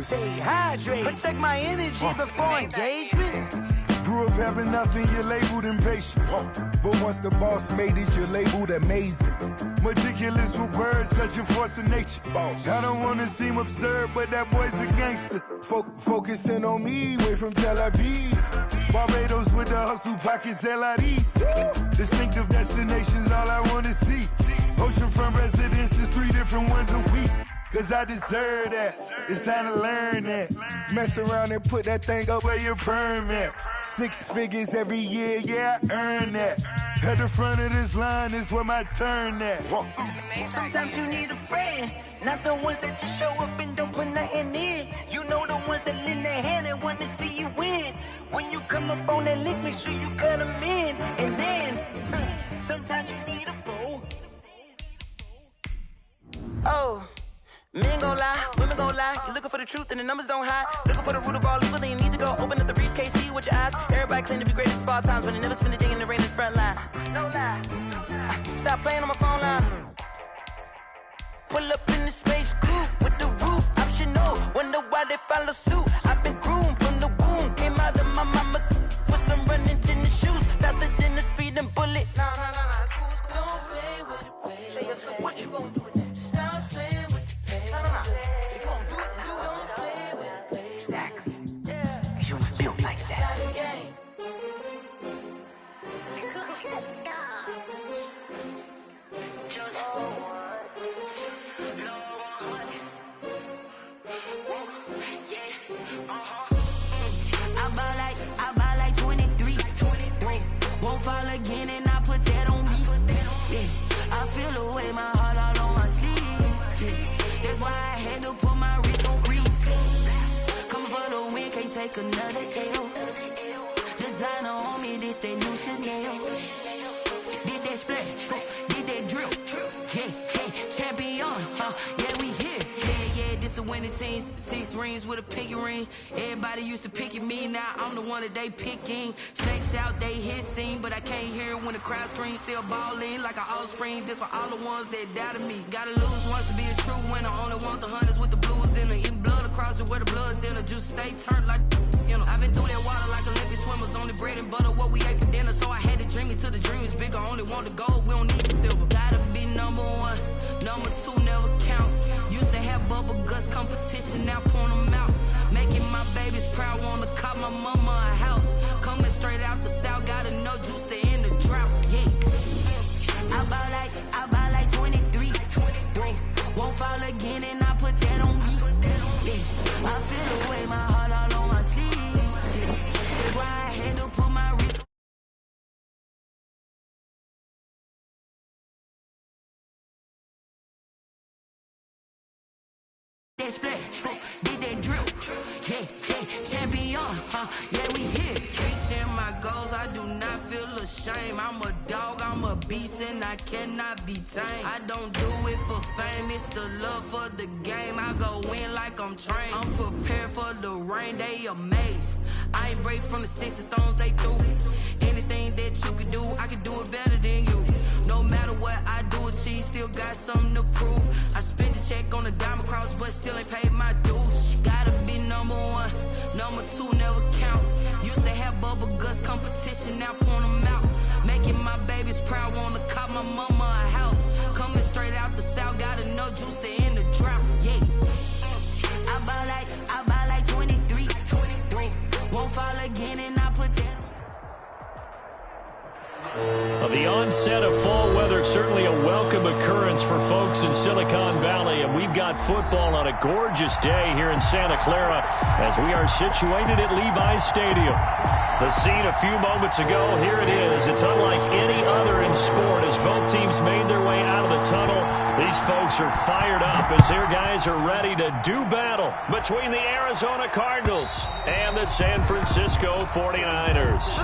Stay hydrated, protect my energy before engagement. Grew up having nothing, you're labeled impatient. But once the boss made it, you're labeled amazing. Meticulous with words, such a force of nature. I don't wanna seem absurd, but that boy's a gangster. Focusing on me, way from Tel Aviv. Barbados with the hustle pockets, LIDs. Distinctive destinations, all I wanna see. Oceanfront residences, 3 different ones a week. Cause I deserve that, it's time to learn that. Mess around and put that thing up where your perm at. 6 figures every year, yeah, I earn that. At the front of this line is where my turn at. Sometimes you need a friend, not the ones that just show up and don't put nothing in. You know the ones that lend their hand and want to see you win. When you come up on that lick, make sure you cut them in. And then, sometimes you need a foe. Oh. Men gon' lie, women gon' lie. You looking for the truth and the numbers don't hide. Looking for the root of all evil, then you need to go open up the briefcase, see with your eyes. Everybody claim to be great at all times, but they never spend a day in the rain in the front line. No lie. Stop playing on my phone line. Pull up in the space coupe with the roof optional. Wonder why they follow suit. I've been groomed from the womb, came out of my mama with some running tennis shoes, faster than the speeding bullet. Nah, it's cool, it's cool. Don't play with it, baby. Say so what you gon' do with it? Stop playing. If you don't do it, then don't play with it, baby. Exactly. Yeah. Cause you ain't built like that. I buy like 23. Won't fall again and I put that on me. Yeah. I feel the way my heart all on my sleeve. Yeah. That's why I had to put my wrist on freeze. Coming for the win, can't take another L. Designer on me, this that new Chanel. Did that splash, did that drill. Yeah, champion, yeah, we here. Yeah, this the winning team. 6 rings with a pinky ring. Everybody used to pick at me, now I'm the one that they picking. Snakes out, they hit scene, but I can't hear it when the crowd screams. Still ballin' like an offspring. This for all the ones that doubted me. Gotta lose once to be a true winner. Only want the hunters with the blues in it. Eating blood across it where the blood dinner. Juice stay turned like, you know. I've been through that water like Olympic swimmers. Only bread and butter, what we ate for dinner. So I had to dream it till the dream is bigger. Only want the gold, we don't need the silver. Gotta be number 1, number 2 never count. Used to have bubble guts competition, now point them out. Making my babies proud, wanna cop my mama a house. Coming straight out the south, gotta know juice to end the drought, yeah. I buy like 23. Won't fall again and I put that on me. Yeah. I feel the way my heart all on my sleeve. Yeah. That's why I had to put my wrist. That splash, did that drill. Yeah, champion, yeah, we here. Reaching my goals, I do not feel ashamed. I'm a dog, I'm a beast, and I cannot be tamed. I don't do it for fame, it's the love for the game. I go in like I'm trained. I'm prepared for the rain, they amazed. I ain't break from the sticks and stones they threw. Anything that you could do, I could do it better than you. No matter what I do, achieve, still got something to prove. I spent the check on the diamond cross, but still ain't paid my dues. Gotta be number 1, number 2 never count. Used to have bubble guts competition, now point them out. Making my babies proud, wanna cop my mama a house. Coming straight out the south, gotta know juice to end the drought, yeah. I buy like 23. Won't fall again and I put that. Well, the onset of fall weather, certainly a welcome occurrence for folks in Silicon Valley, and we've got football on a gorgeous day here in Santa Clara as we are situated at Levi's Stadium. The scene a few moments ago, here it is. It's unlike any other in sport as both teams made their way out of the tunnel. These folks are fired up as their guys are ready to do battle between the Arizona Cardinals and the San Francisco 49ers.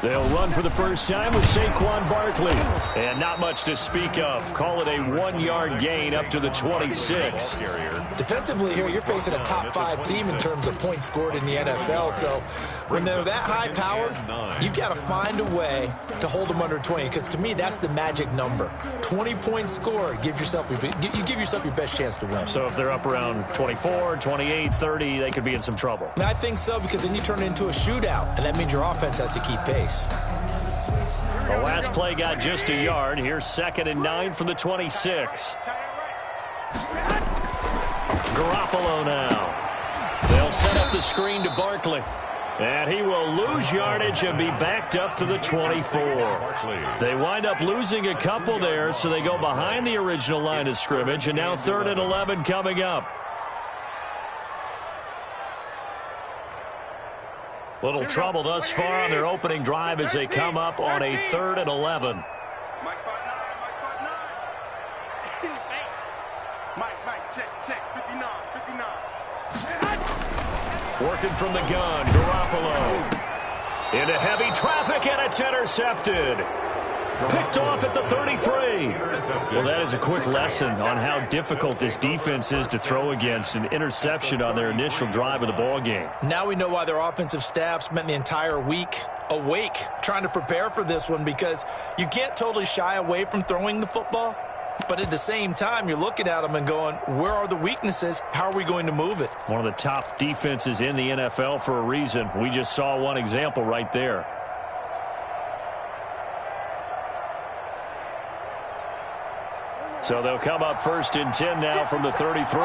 They'll run for the first time with Saquon Barkley. And not much to speak of. Call it a 1-yard gain up to the 26. Defensively here, you're facing a top 5 team in terms of points scored in the NFL. So when they're that high powered, you've got to find a way to hold them under 20. Because to me, that's the magic number. 20 points scored, you give yourself your best chance to win. So if they're up around 24, 28, 30, they could be in some trouble. I think so, because then you turn it into a shootout, and that means your offense has to keep pace. The last play got just a yard. Here's 2nd and 9 from the 26. Garoppolo now. They'll set up the screen to Barkley. And he will lose yardage and be backed up to the 24. They wind up losing a couple there, so they go behind the original line of scrimmage, and now 3rd and 11 coming up. Little trouble thus far on their opening drive as they come up on a 3rd and 11. Working from the gun, Garoppolo. Into heavy traffic, and it's intercepted. Picked off at the 33. Well, that is a quick lesson on how difficult this defense is to throw against. An interception on their initial drive of the ball game. Now we know why their offensive staff spent the entire week awake trying to prepare for this one, because you can't totally shy away from throwing the football. But at the same time, you're looking at them and going, where are the weaknesses? How are we going to move it? One of the top defenses in the NFL for a reason. We just saw one example right there. So they'll come up 1st and 10 now from the 33.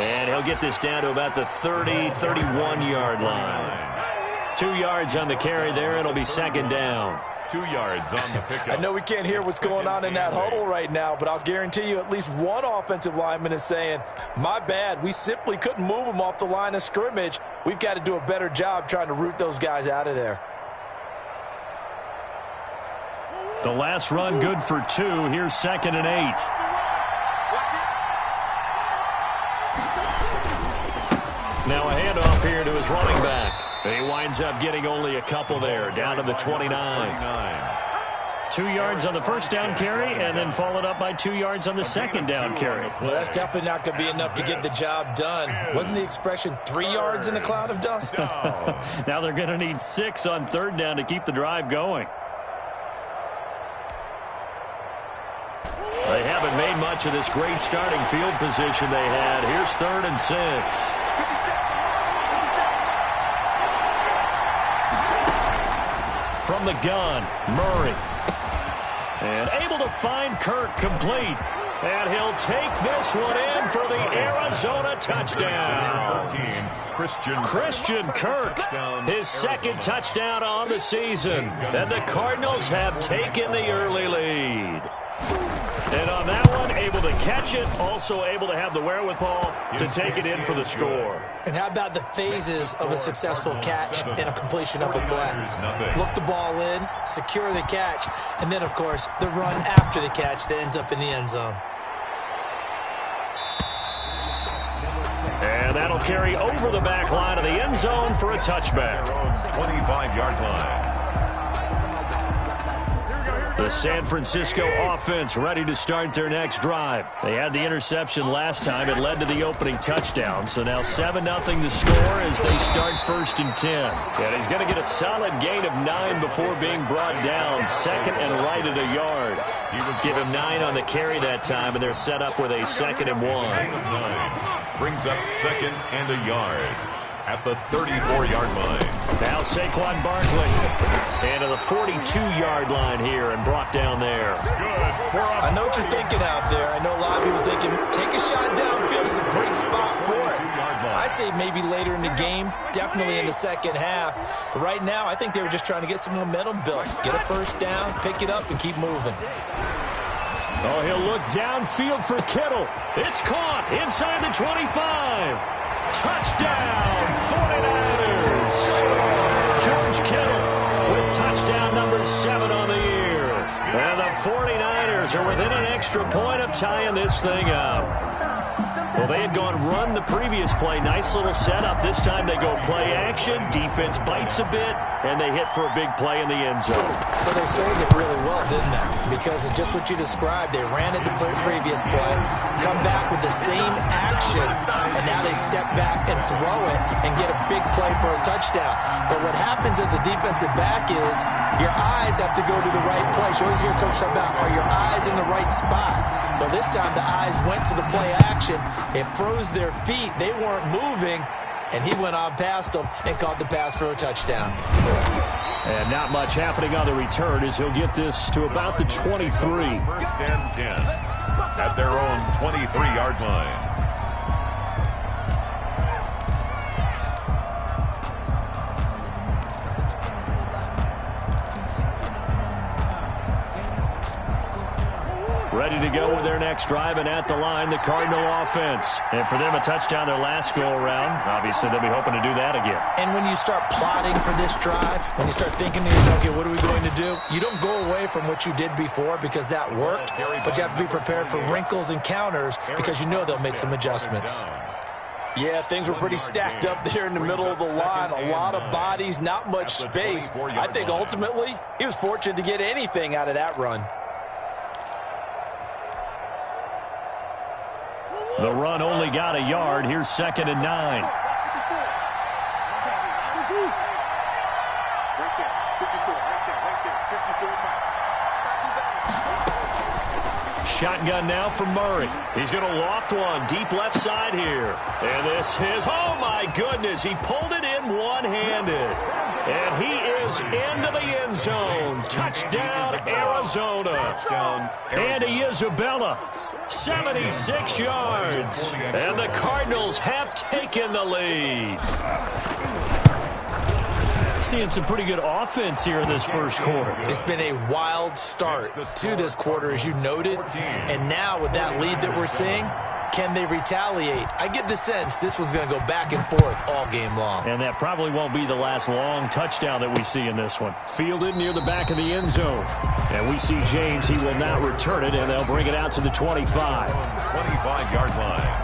And he'll get this down to about the 30, 31-yard line. 2 yards on the carry there. It'll be 2nd down. 2 yards on the pickup. I know we can't hear what's going on in that huddle right now, but I'll guarantee you at least one offensive lineman is saying, my bad, we simply couldn't move them off the line of scrimmage. We've got to do a better job trying to root those guys out of there. The last run good for 2. Here's 2nd and 8. Now a handoff here to his running back. He winds up getting only a couple there, down to the 29. 2 yards on the first down carry, and then followed up by 2 yards on the second down carry. Well, that's definitely not going to be enough to get the job done. Wasn't the expression 3 yards in a cloud of dust? Now they're going to need 6 on 3rd down to keep the drive going. They haven't made much of this great starting field position they had. Here's 3rd and 6. From the gun, Murray. And able to find Kirk complete. And he'll take this one in for the Arizona touchdown. Christian Kirk, his 2nd touchdown on the season. And the Cardinals have taken the early lead. And on that one, able to catch it, also able to have the wherewithal to take it in for the score. And how about the phases of a successful catch and a completion of a play? Look the ball in, secure the catch, and then, of course, the run after the catch that ends up in the end zone. And that'll carry over the back line of the end zone for a touchback. 25-yard line. The San Francisco offense ready to start their next drive. They had the interception last time. It led to the opening touchdown. So now 7-0 to score as they start 1st and 10. And he's going to get a solid gain of 9 before being brought down. 2nd and right at a yard. You would give him 9 on the carry that time, and they're set up with a 2nd and 1. Brings up 2nd and a yard at the 34-yard line. Now Saquon Barkley into the 42-yard line here and brought down there. I know what you're thinking out there. I know a lot of people thinking, take a shot downfield. It's a great spot for it. I'd say maybe later in the game, definitely in the second half. But right now, I think they were just trying to get some momentum built. Get a first down, pick it up, and keep moving. Oh, he'll look downfield for Kittle. It's caught inside the 25. Touchdown, 49ers. George Kittle with touchdown number 7 on the year. And the 49ers are within an extra point of tying this thing up. Well, they had gone run the previous play. Nice little setup. This time they go play action. Defense bites a bit, and they hit for a big play in the end zone. So they sold it really well, didn't they? Because of just what you described. They ran it the previous play, come back with the same action, and now they step back and throw it and get a big play for a touchdown. But what happens as a defensive back is your eyes have to go to the right place. You always hear Coach talk about, are your eyes in the right spot? Well, this time the eyes went to the play action. It froze their feet. They weren't moving, and he went on past them and caught the pass for a touchdown. And not much happening on the return as he'll get this to about the 23. First and 10 at their own 23-yard line. Ready to go with their next drive, and at the line, the Cardinal offense. And for them, a touchdown their last go-around. Obviously, they'll be hoping to do that again. And when you start plotting for this drive, when you start thinking to yourself, okay, what are we going to do? You don't go away from what you did before because that worked, but you have to be prepared for wrinkles and counters because you know they'll make some adjustments. Yeah, things were pretty stacked up there in the middle of the line. A lot of bodies, not much space. I think ultimately he was fortunate to get anything out of that run. The run only got a yard. Here's 2nd and 9. Shotgun now for Murray. He's going to loft one deep left side here. And this is, oh my goodness, he pulled it in one-handed. And he is into the end zone. Touchdown, Arizona. Andy Isabella. 76 yards, and the Cardinals have taken the lead. Seeing some pretty good offense here in this first quarter. It's been a wild start to this quarter, as you noted, and now with that lead that we're seeing, can they retaliate? I get the sense this one's going to go back and forth all game long. And that probably won't be the last long touchdown that we see in this one. Fielded near the back of the end zone. And we see James. He will not return it, and they'll bring it out to the 25. 25-yard line.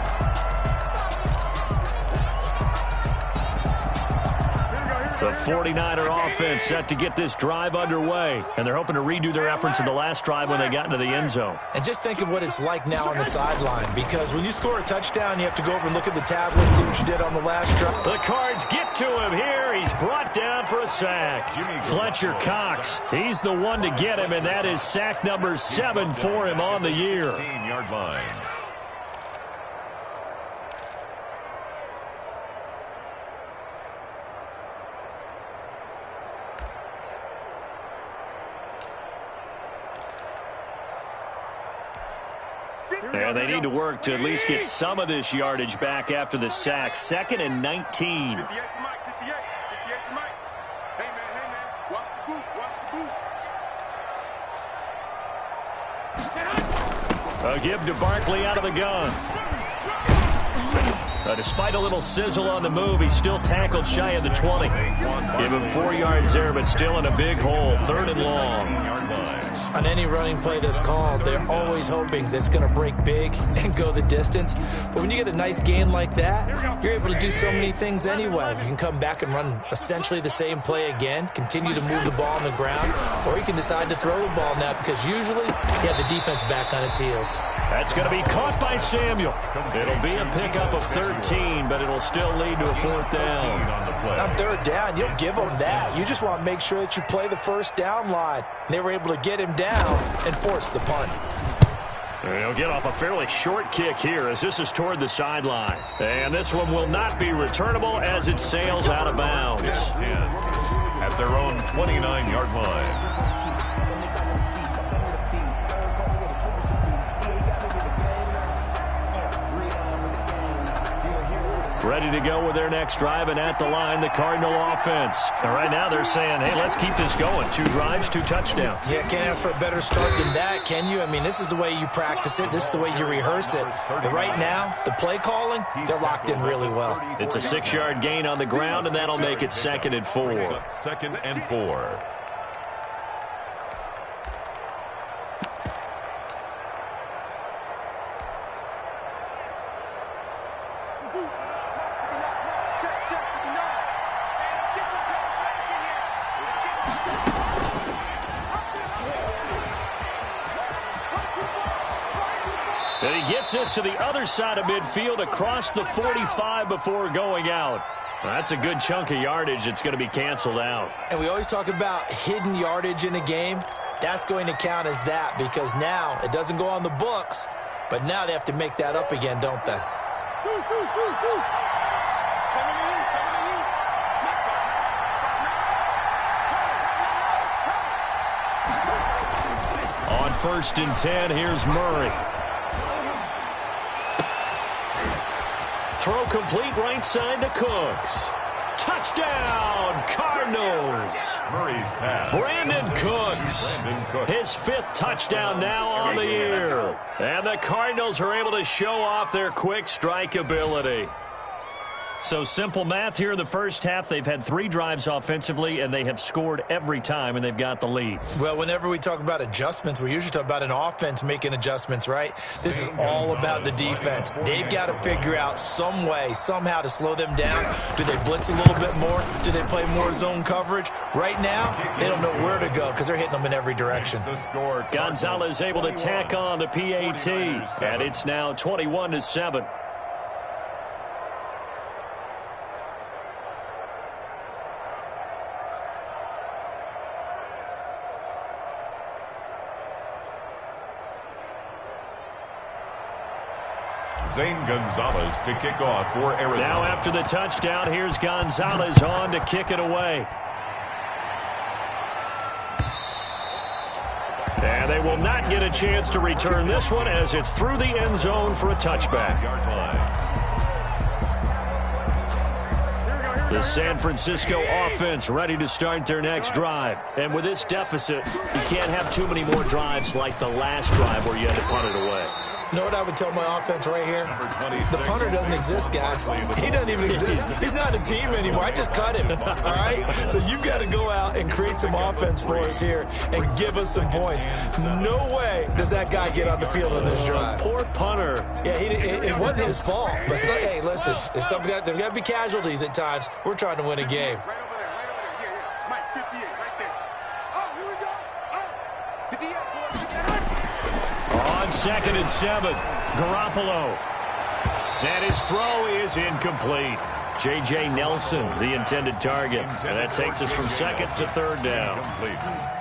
The 49er offense set to get this drive underway. And they're hoping to redo their efforts in the last drive when they got into the end zone. And just think of what it's like now on the sideline. Because when you score a touchdown, you have to go over and look at the tablet, see what you did on the last drive. The Cards get to him here. He's brought down for a sack. Fletcher Cox, he's the one to get him, and that is sack number 7 for him on the year. 15-yard line. And they need to work to at least get some of this yardage back after the sack. 2nd and 19. 58 to Mike, 58 to Mike. Hey, man, watch the boot, A give to Barkley out of the gun. Despite a little sizzle on the move, he's still tackled shy of the 20. Give him 4 yards there, but still in a big hole. 3rd and long. On any running play that's called, they're always hoping that it's going to break big and go the distance. But when you get a nice gain like that, you're able to do so many things anyway. You can come back and run essentially the same play again, continue to move the ball on the ground, or you can decide to throw the ball now because usually you have the defense back on its heels. That's going to be caught by Samuel. It'll be a pickup of 13, but it'll still lead to a 4th down. On 3rd down, you'll give them that. You just want to make sure that you play the first down line. They were able to get him down and force the punt. He'll get off a fairly short kick here as this is toward the sideline. And this one will not be returnable as it sails out of bounds. 10 at their own 29-yard line. Ready to go with their next drive, and at the line, the Cardinal offense. And right now they're saying, hey, let's keep this going. 2 drives, 2 touchdowns. Yeah, can't ask for a better start than that, can you? I mean, this is the way you practice it. This is the way you rehearse it. But right now, the play calling, they're locked in really well. It's a 6-yard gain on the ground, and that'll make it 2nd and 4. 2nd and 4. And he gets this to the other side of midfield across the 45 before going out. That's a good chunk of yardage. It's going to be canceled out. And we always talk about hidden yardage in a game. That's going to count as that because now it doesn't go on the books, but now they have to make that up again, don't they? On 1st and 10, here's Murray. Throw complete right side to Cooks. Touchdown, Cardinals. Murray's pass. Brandon Cooks. His 5th touchdown now on the year. And the Cardinals are able to show off their quick strike ability. So simple math here in the first half. They've had 3 drives offensively, and they have scored every time, and they've got the lead. Well, whenever we talk about adjustments, we usually talk about an offense making adjustments, right? This is all about the defense. They've got to figure out some way, somehow to slow them down. Do they blitz a little bit more? Do they play more zone coverage? Right now, they don't know where to go because they're hitting them in every direction. Gonzalez able to tack on the PAT, and it's now 21-7. Zane Gonzalez to kick off for Arizona. Now after the touchdown, here's Gonzalez on to kick it away. And they will not get a chance to return this one as it's through the end zone for a touchback. The San Francisco offense ready to start their next drive. And with this deficit, you can't have too many more drives like the last drive where you had to punt it away. You know what I would tell my offense right here? The punter doesn't exist, guys. He doesn't even exist. He's not a team anymore. I just cut him, all right? So you've got to go out and create some offense for us here and give us some points. No way does that guy get on the field on this drive. Poor punter. Yeah, it wasn't his fault. But, hey, listen, there's got to be casualties at times. We're trying to win a game. Right over there, right over there. Yeah. Mike, 58, right there. Oh, here we go. Oh, 58, boys. On 2nd and 7, Garoppolo. And his throw is incomplete. J.J. Nelson, the intended target. And that takes us from 2nd to 3rd down.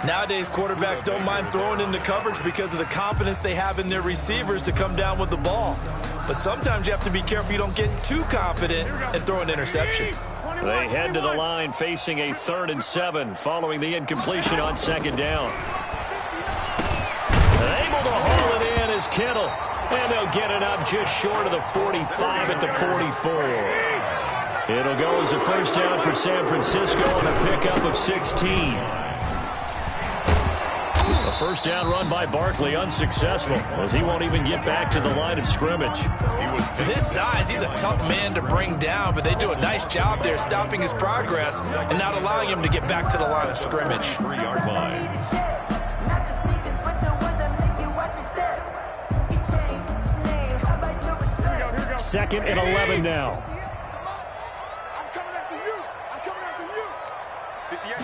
Nowadays, quarterbacks don't mind throwing into coverage because of the confidence they have in their receivers to come down with the ball. But sometimes you have to be careful you don't get too confident and throw an interception. They head to the line facing a 3rd and 7 following the incompletion on 2nd down. Able to haul it in is Kittle. And they'll get it up just short of the 45 at the 44. It'll go as a first down for San Francisco and a pickup of 16. A first down run by Barkley unsuccessful as he won't even get back to the line of scrimmage. This size, he's a tough man to bring down, but they do a nice job there stopping his progress and not allowing him to get back to the line of scrimmage. 3-yard line. 2nd and 11 now. I'm coming after you. I'm coming after you. 58.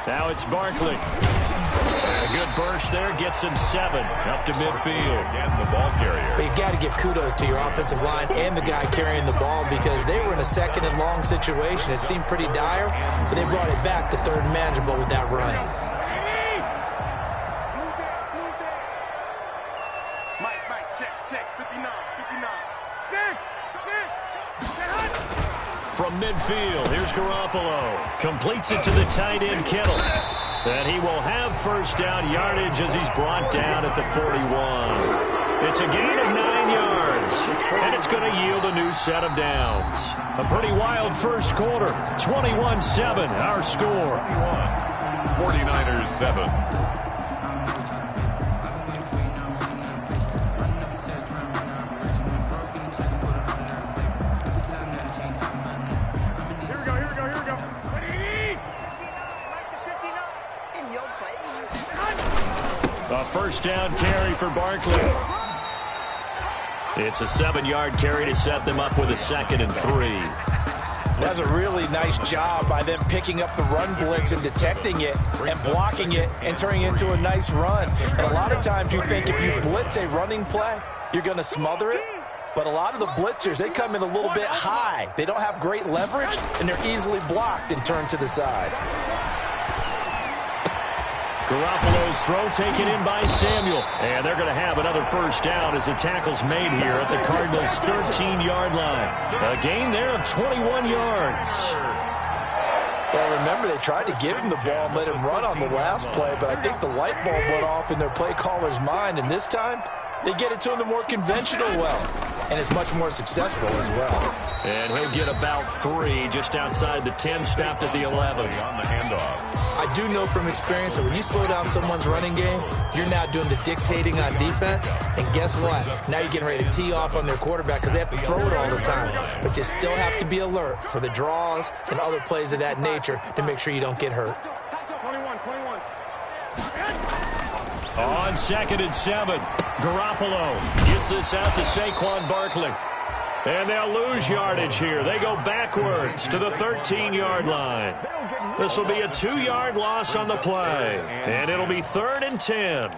Now it's Barkley. A good burst there gets him 7 up to midfield. And the ball carrier. But you got to give kudos to your offensive line and the guy carrying the ball because they were in a 2nd and long situation. It seemed pretty dire, but they brought it back to 3rd and manageable with that run. Mike, check. 59. From midfield, here's Garoppolo. Completes it to the tight end, Kittle. And he will have first down yardage as he's brought down at the 41. It's a gain of 9 yards, and it's going to yield a new set of downs. A pretty wild first quarter. 21-7, our score. 49ers 7. A first down carry for Barkley. It's a 7-yard carry to set them up with a 2nd and 3. That's a really nice job by them picking up the run blitz and detecting it and blocking it and turning it into a nice run. And a lot of times you think if you blitz a running play, you're going to smother it. But a lot of the blitzers, they come in a little bit high. They don't have great leverage, and they're easily blocked and turned to the side. Garoppolo's throw taken in by Samuel. And they're going to have another first down as the tackle's made here at the Cardinals' 13-yard line. A gain there of 21 yards. Well, remember, they tried to give him the ball and let him run on the last play, but I think the light bulb went off in their play caller's mind, and this time they get it to him the more conventional well, and it's much more successful as well. And he'll get about 3 just outside the 10, stopped at the 11. On the handoff. I do know from experience that when you slow down someone's running game, you're now doing the dictating on defense, and guess what? Now you're getting ready to tee off on their quarterback because they have to throw it all the time. But you still have to be alert for the draws and other plays of that nature to make sure you don't get hurt. 21. On 2nd and 7, Garoppolo gets this out to Saquon Barkley. And they'll lose yardage here. They go backwards to the 13-yard line. This will be a 2-yard loss on the play. And it'll be 3rd and 10.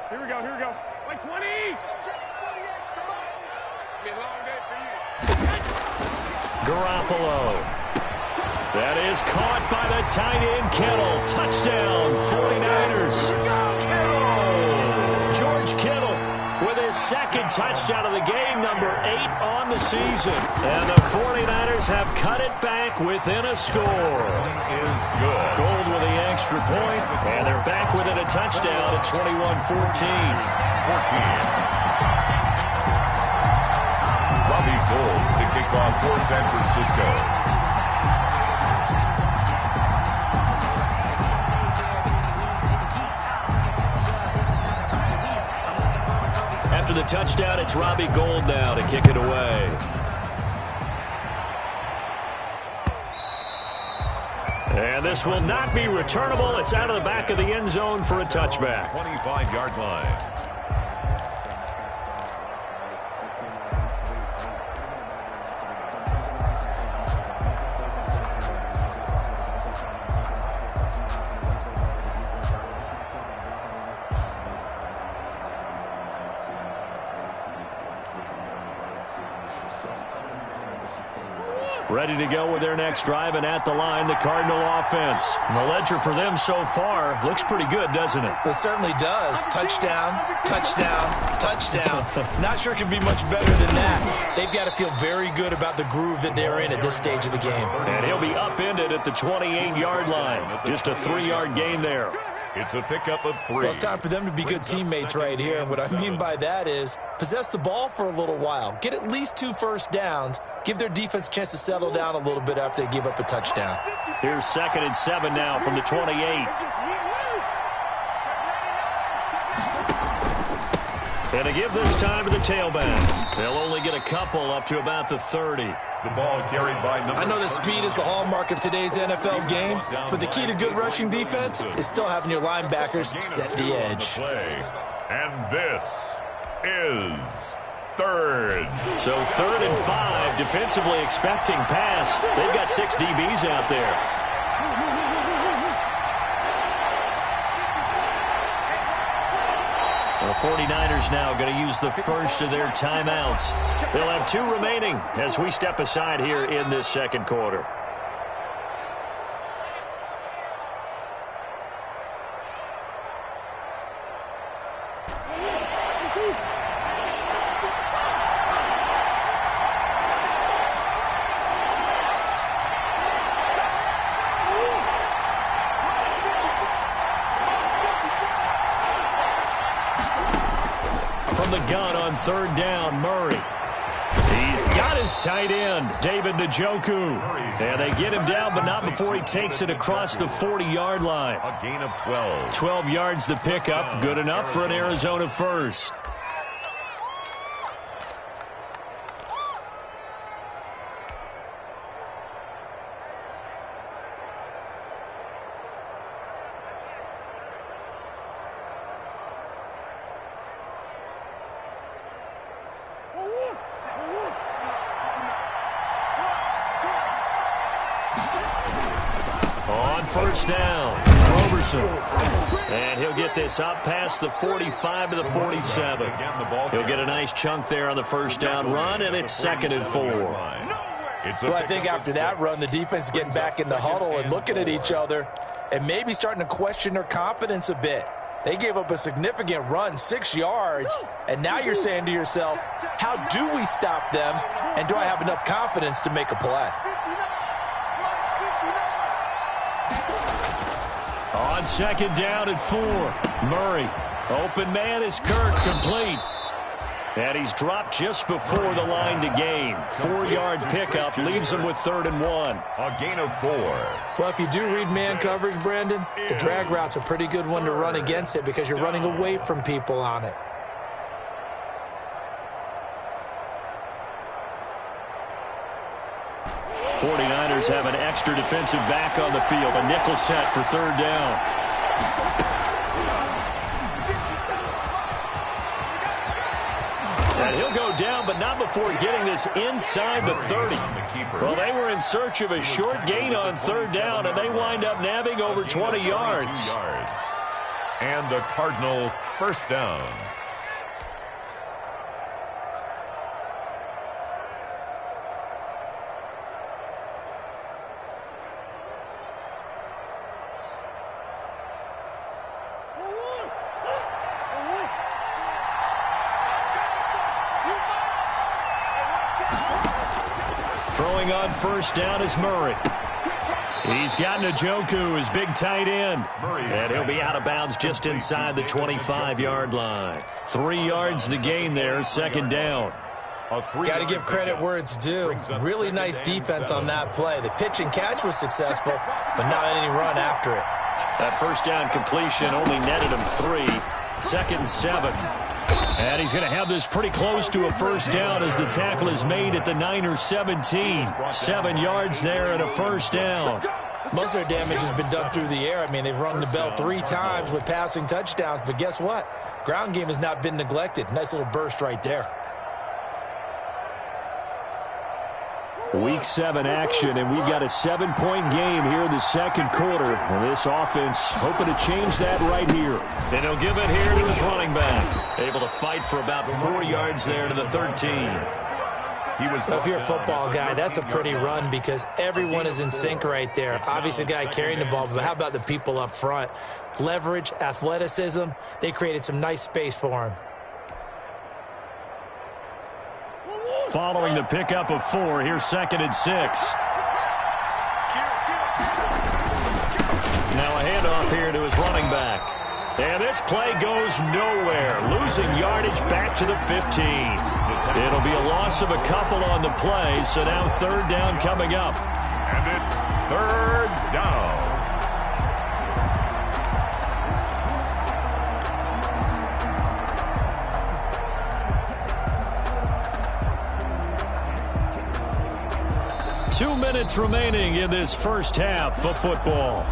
Here we go. Like 20. Be a long day for you. Garoppolo. That is caught by the tight end, Kittle. Touchdown, 49ers. George Kittle with his 2nd touchdown of the game, number 8 on the season. And the 49ers have cut it back within a score. Is good. Gold with the extra point, and they're back within a touchdown at 21-14. 14. Robbie Gould to kick off for San Francisco. After the touchdown, it's Robbie Gould now to kick it away. And this will not be returnable. It's out of the back of the end zone for a touchback. 25-yard line. Ready to go with their next drive, and at the line, the Cardinal offense. And the ledger for them so far looks pretty good, doesn't it? It certainly does. Touchdown, touchdown, touchdown. Not sure it can be much better than that. They've got to feel very good about the groove that they're in at this stage of the game. And he'll be upended at the 28-yard line. Just a 3-yard gain there. It's a pickup of 3. Well, it's time for them to be good teammates right here. And what I mean by that is possess the ball for a little while. Get at least 2 first downs. Give their defense a chance to settle down a little bit after they give up a touchdown. Here's 2nd and 7 now from the 28. And to give this time to the tailback. They'll only get a couple up to about the 30. The ball carried by number. I know that speed is the hallmark of today's NFL game, but the key to good rushing defense is still having your linebackers set the edge. And this is 3rd. So 3rd and 5, defensively expecting pass. They've got 6 DBs out there. The 49ers now going to use the first of their timeouts. They'll have 2 remaining as we step aside here in this 2nd quarter. From the gun on 3rd down, Murray. He's got his tight end, David Njoku. And they get him down, but not before he takes it across the 40-yard line. A gain of 12. 12 yards to pick up. Good enough for an Arizona first. first down. Roberson. And he'll get this up past the 45 to the 47. He'll get a nice chunk there on the first down run, and it's 2nd and 4. Well, I think after that run, the defense is getting back in the huddle and looking at each other and maybe starting to question their confidence a bit. They gave up a significant run, 6 yards, and now you're saying to yourself, how do we stop them, and do I have enough confidence to make a play? On 2nd down and 4, Murray. Open man is Kirk, complete. And he's dropped just before the line to gain. 4-yard pickup leaves him with 3rd and 1. A gain of 4. Well, if you do read man coverage, Brandon, the drag route's a pretty good one to run against it because you're running away from people on it. '49ers have an extra defensive back on the field. A nickel set for 3rd down. And he'll go down, but not before getting this inside the 30. Well, they were in search of a short gain on 3rd down, and they wind up nabbing over 20 yards. And the Cardinal first down. Throwing on first down is Murray. He's got Njoku, his big tight end. And he'll be out of bounds just inside the 25-yard line. 3 yards the gain there, 2nd down. Got to give credit where it's due. Really nice defense on that play. The pitch and catch was successful, but not any run after it. That first down completion only netted him 3. 2nd and 7. And he's going to have this pretty close to a first down as the tackle is made at the Niners 17. 7 yards there and a first down. Most of their damage has been done through the air. I mean, they've rung the bell 3 times with passing touchdowns, but guess what? Ground game has not been neglected. Nice little burst right there. Week 7 action, and we've got a 7-point game here in the 2nd quarter. And this offense hoping to change that right here. And he'll give it here to his running back. Able to fight for about 4 yards there to the 13. Well, if you're a football guy, that's a pretty run because everyone is in sync right there. Obviously, the guy carrying the ball, but how about the people up front? Leverage, athleticism, they created some nice space for him. Following the pickup of 4, here's 2nd and 6. Now a handoff here to his running back. And this play goes nowhere. Losing yardage back to the 15. It'll be a loss of a couple on the play, so now 3rd down coming up. And it's 3rd down. Two minutes remaining in this first half of football.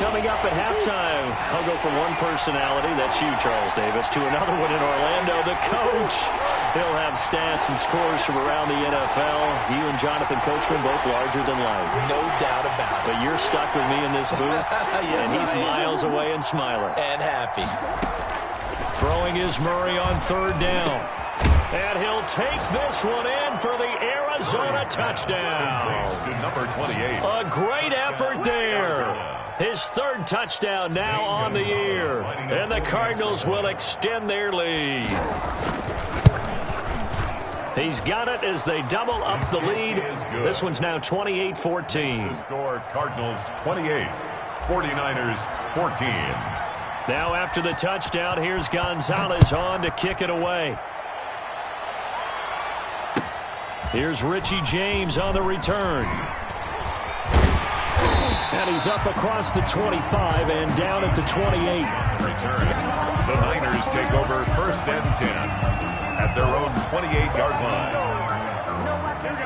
Coming up at halftime, I'll go from one personality, that's you, Charles Davis, to another one in Orlando, the coach. He'll have stats and scores from around the NFL. You and Jonathan Coachman both larger than life. No doubt about it. But you're stuck with me in this booth, yes, and he's miles away and smiling. And happy. Throwing is Murray on 3rd down. And he'll take this one in for the Arizona touchdown. To number 28. A great effort there. His 3rd touchdown now on the year. And the Cardinals will extend their lead. He's got it as they double up the lead. This one's now 28-14. The score, Cardinals 28, 49ers 14. Now after the touchdown, here's Gonzalez on to kick it away. Here's Richie James on the return. And he's up across the 25 and down at the 28. Return. The Niners take over 1st and 10 at their own 28-yard line.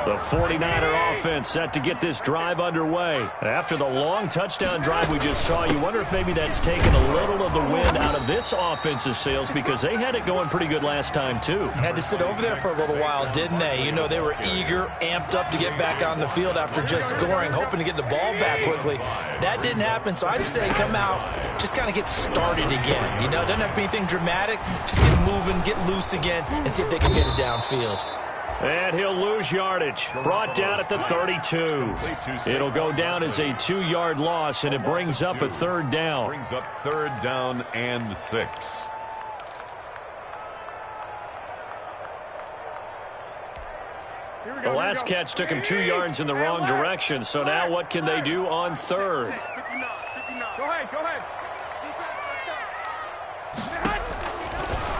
The 49er offense set to get this drive underway. After the long touchdown drive we just saw, you wonder if maybe that's taken a little of the wind out of this offense's sails because they had it going pretty good last time too. Had to sit over there for a little while, didn't they? You know, they were eager, amped up to get back on the field after just scoring, hoping to get the ball back quickly. That didn't happen, so I'd say come out, just kind of get started again. You know, it doesn't have to be anything dramatic. Just get moving, get loose again, and see if they can get it downfield. And he'll lose yardage. Brought down at the 32. It'll go down as a 2-yard loss, and it brings up a third down. Brings up third down and 6. The last catch took him 2 yards in the wrong direction, so now what can they do on third? Go ahead.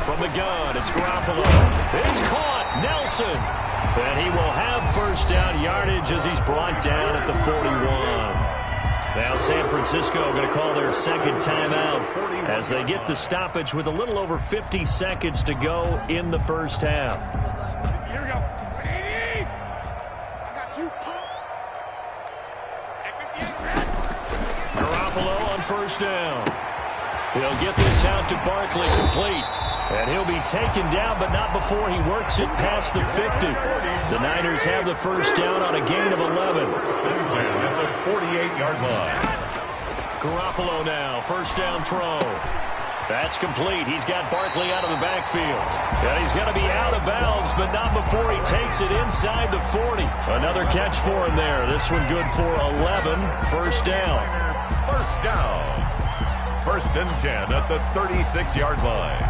From the gun, it's Garoppolo. It's caught. Nelson. And he will have first down yardage as he's brought down at the 41. Now San Francisco going to call their second timeout as they get the stoppage with a little over 50 seconds to go in the first half. Here we go. I got you, punk. Garoppolo on first down. He'll get this out to Barkley, complete. And he'll be taken down, but not before he works it past the 50. The Niners have the first down on a gain of 11. At the 48-yard line. Garoppolo now, first down throw. That's complete. He's got Barkley out of the backfield. And he's going to be out of bounds, but not before he takes it inside the 40. Another catch for him there. This one good for 11. First down. First down. First and 10 at the 36-yard line.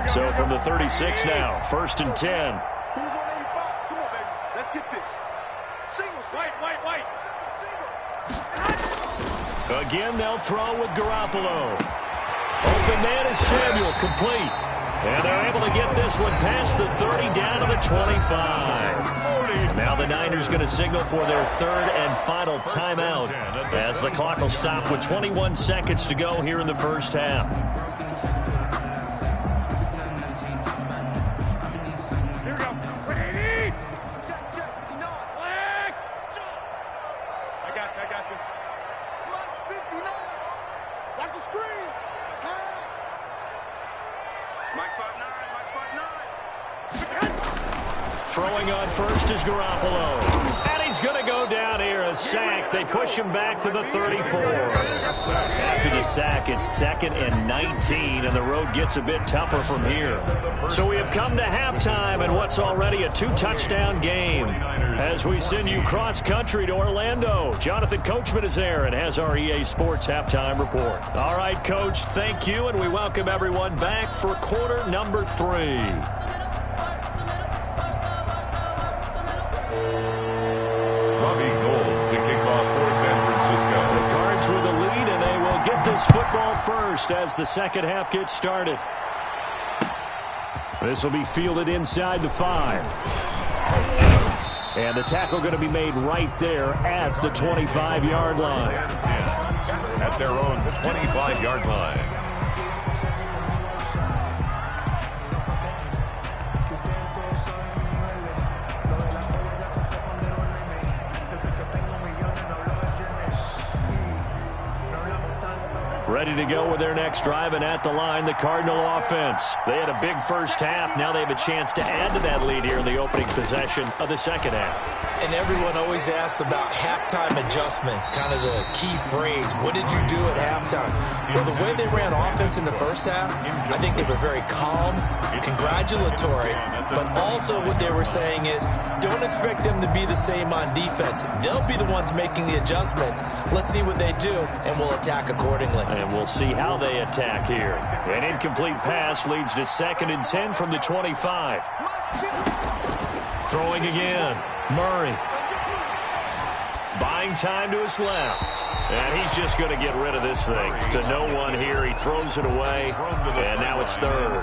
So from the 36 now, first and 10. Who's on 85? Come on, baby. Let's get this. Single. White. Single. Again, they'll throw with Garoppolo. Open man is Samuel, complete. And they're able to get this one past the 30 down to the 25. Now the Niners going to signal for their third and final timeout as the clock will stop with 21 seconds to go here in the first half. Throwing on first is Garoppolo. And he's going to go down here, a sack. They push him back to the 34. After the sack, it's 2nd and 19, and the road gets a bit tougher from here. So we have come to halftime in what's already a 2-touchdown game. As we send you cross-country to Orlando, Jonathan Coachman is there and has our EA Sports halftime report. All right, Coach, thank you, and we welcome everyone back for quarter number 3. Football first as the second half gets started. This will be fielded inside the 5. And the tackle going to be made right there at the 25-yard line. At their own 25-yard line. Ready to go with their next drive, and at the line, the Cardinal offense. They had a big first half. Now they have a chance to add to that lead here in the opening possession of the second half. And everyone always asks about halftime adjustments, kind of the key phrase. What did you do at halftime? Well, the way they ran offense in the first half, I think they were very calm, congratulatory, but also what they were saying is don't expect them to be the same on defense. They'll be the ones making the adjustments. Let's see what they do, and we'll attack accordingly. And we'll see how they attack here. An incomplete pass leads to 2nd and 10 from the 25. Throwing again. Murray. Buying time to his left. And he's just going to get rid of this thing. To no one here. He throws it away. And now it's third.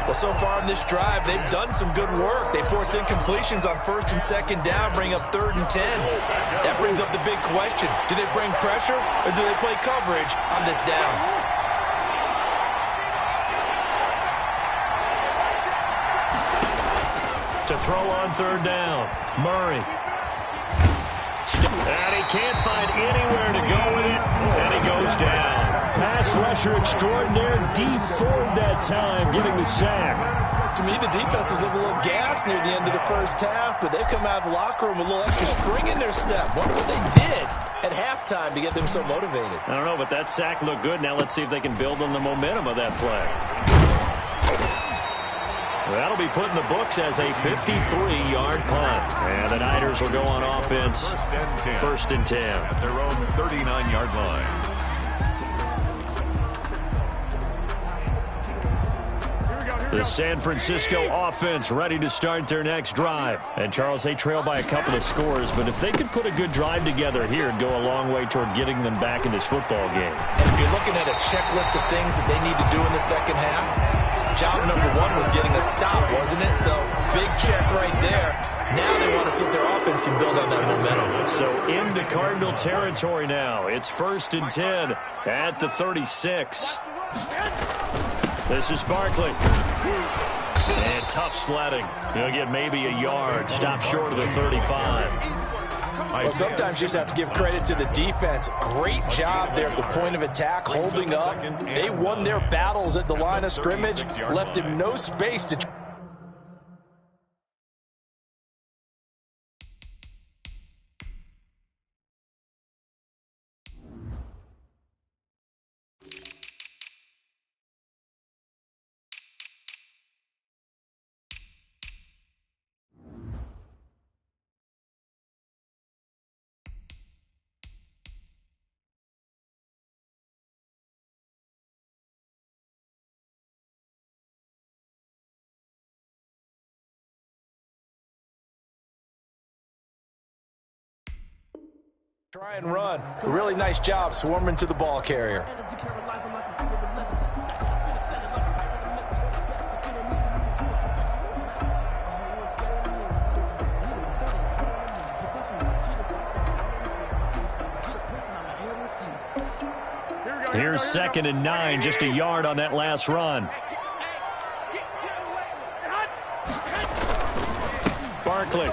Well, so far in this drive, they've done some good work. They force incompletions on 1st and 2nd down, bring up 3rd and 10. That brings up the big question. Do they bring pressure or do they play coverage on this down? To throw on third down. Murray. And he can't find anywhere to go with it. And he goes down. Pass rusher extraordinaire. D Ford that time getting the sack. To me, the defense was looking a little gassed near the end of the first half, but they've come out of the locker room with a little extra spring in their step. Wonder what they did at halftime to get them so motivated. I don't know, but that sack looked good. Now let's see if they can build on the momentum of that play. That'll be put in the books as a 53-yard punt. And the Niners will go on offense. First and 10. At their own 39-yard line. The San Francisco offense ready to start their next drive. And, Charles, they trail by a couple of scores, but if they could put a good drive together here, it'd go a long way toward getting them back in this football game. And if you're looking at a checklist of things that they need to do in the second half, job number one was getting a stop, wasn't it? So, big check right there. Now they want to see if their offense can build on that momentum. So, into Cardinal territory now. It's first and 10 at the 36. This is Barkley. And tough sledding. He'll get maybe a yard. Stop short of the 35. Well, sometimes you just have to give credit to the defense. Great job there at the point of attack, holding up. They won their battles at the line of scrimmage, left him no space to... Try and run. A really nice job swarming to the ball carrier. Here's second and 9, just a yard on that last run. Barkley.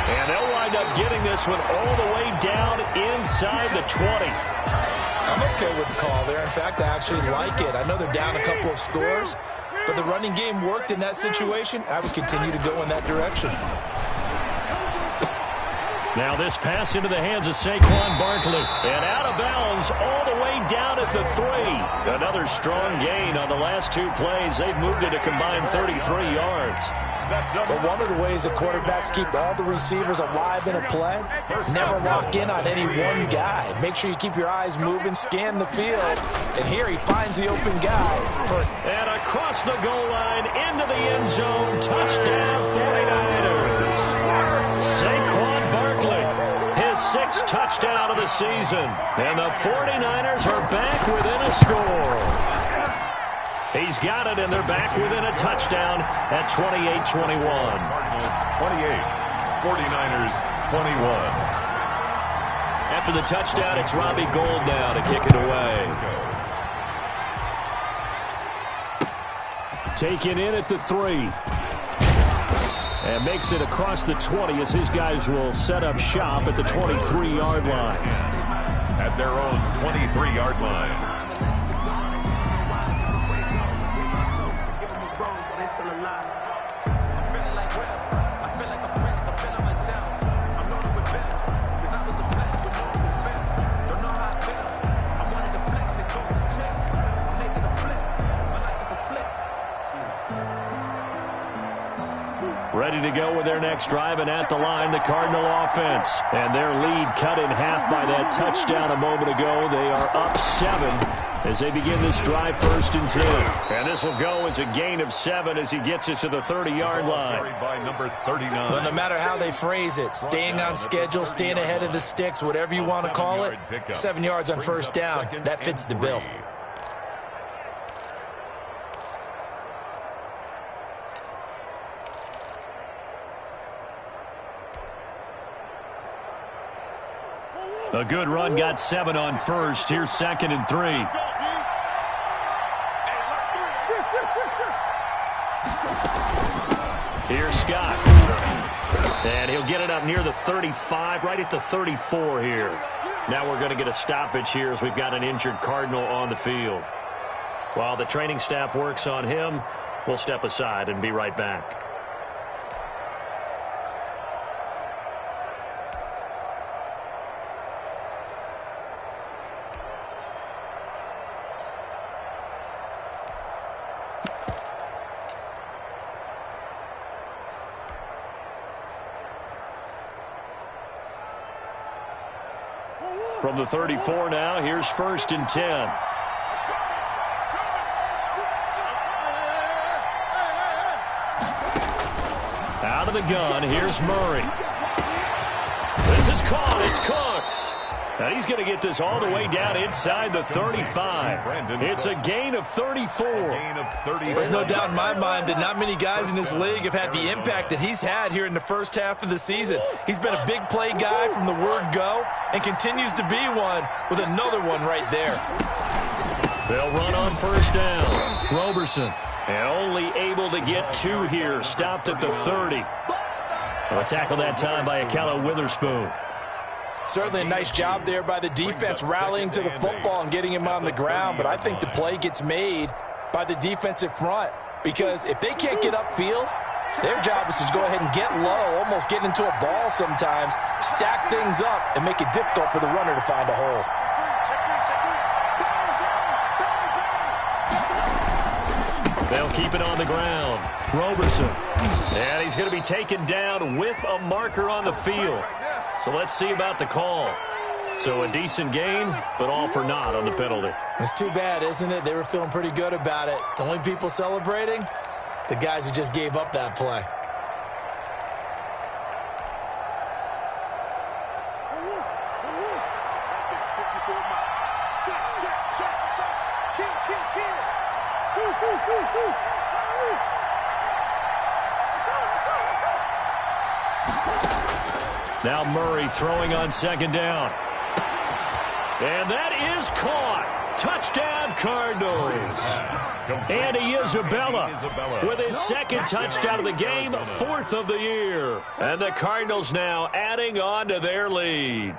And they'll wind up getting this one all the way down inside the 20. I'm okay with the call there. In fact, I actually like it. I know they're down a couple of scores, but the running game worked in that situation. I would continue to go in that direction. Now this pass into the hands of Saquon Barkley. And out of bounds all the way down at the 3. Another strong gain on the last two plays. They've moved it a combined 33 yards. But one of the ways that quarterbacks keep all the receivers alive in a play, never lock in on any one guy. Make sure you keep your eyes moving, scan the field. And here he finds the open guy. And across the goal line, into the end zone, touchdown 49ers. Saquon Barkley, his 6th touchdown of the season. And the 49ers are back within a score. He's got it, and they're back within a touchdown at 28-21. Cardinals 28, 49ers 21. After the touchdown, it's Robbie Gould now to kick it away. Taken in at the 3. And makes it across the 20 as his guys will set up shop at the 23-yard line. At their own 23-yard line. Ready to go with their next drive, and at the line, the Cardinal offense. And their lead cut in half by that touchdown a moment ago. They are up 7 as they begin this drive, first and 10. And this will go as a gain of 7 as he gets it to the 30-yard line. By number 39. Well, no matter how they phrase it, staying on schedule, staying ahead of the sticks, whatever you want to call it, 7 yards on first down, that fits the bill. A good run, got 7 on first. Here's second and 3. Here's Scott. And he'll get it up near the 35, right at the 34 here. Now we're going to get a stoppage here as we've got an injured Cardinal on the field. While the training staff works on him, we'll step aside and be right back. From the 34 now, here's 1st and 10. Out of the gun, here's Murray. This is caught, it's Cooks. And he's going to get this all the way down inside the 35. It's a gain of 34. There's no doubt in my mind that not many guys in this league have had the impact that he's had here in the first half of the season. He's been a big play guy from the word go and continues to be one with another one right there. They'll run on 1st down. Roberson, and only able to get 2 here. Stopped at the 30. A tackle that time by Akello Witherspoon. Certainly a nice job there by the defense rallying to the football and getting him on the ground, but I think the play gets made by the defensive front because if they can't get upfield, their job is to go ahead and get low, almost get into a ball sometimes, stack things up, and make it difficult for the runner to find a hole. They'll keep it on the ground. Roberson. And he's going to be taken down with a marker on the field. So let's see about the call. So a decent gain, but all for naught on the penalty. It's too bad, isn't it? They were feeling pretty good about it. The only people celebrating, the guys who just gave up that play. Now Murray throwing on 2nd down. And that is caught. Touchdown, Cardinals. Andy Isabella with his 2nd touchdown of the game, 4th of the year. And the Cardinals now adding on to their lead.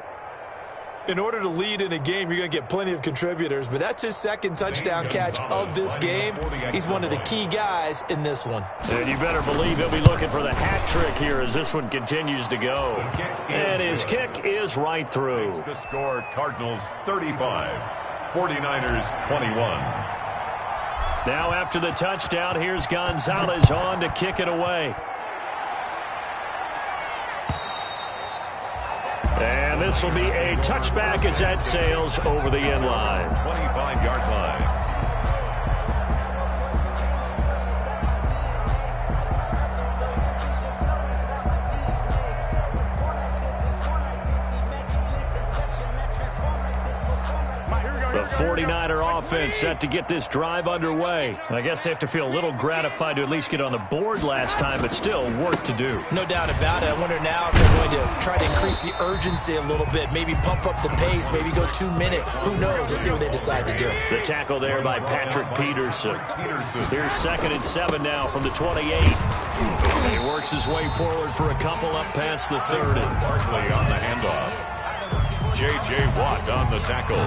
In order to lead in a game, you're going to get plenty of contributors, but that's his 2nd touchdown catch of this game. He's one of the key guys in this one. And you better believe he'll be looking for the hat trick here as this one continues to go. And his kick is right through. The score, Cardinals 35, 49ers 21. Now after the touchdown, here's Gonzalez on to kick it away. And this will be a touchback as that sails over the end line. 25-yard line. The 49er offense set to get this drive underway. I guess they have to feel a little gratified to at least get on the board last time, but still work to do. No doubt about it. I wonder now if they're going to try to increase the urgency a little bit, maybe pump up the pace, maybe go 2-minute. Who knows? Let's see what they decide to do. The tackle there by Patrick Peterson. Here's 2nd and 7 now from the 28. He works his way forward for a couple up past the 30. Barkley on the handoff. J.J. Watt on the tackle.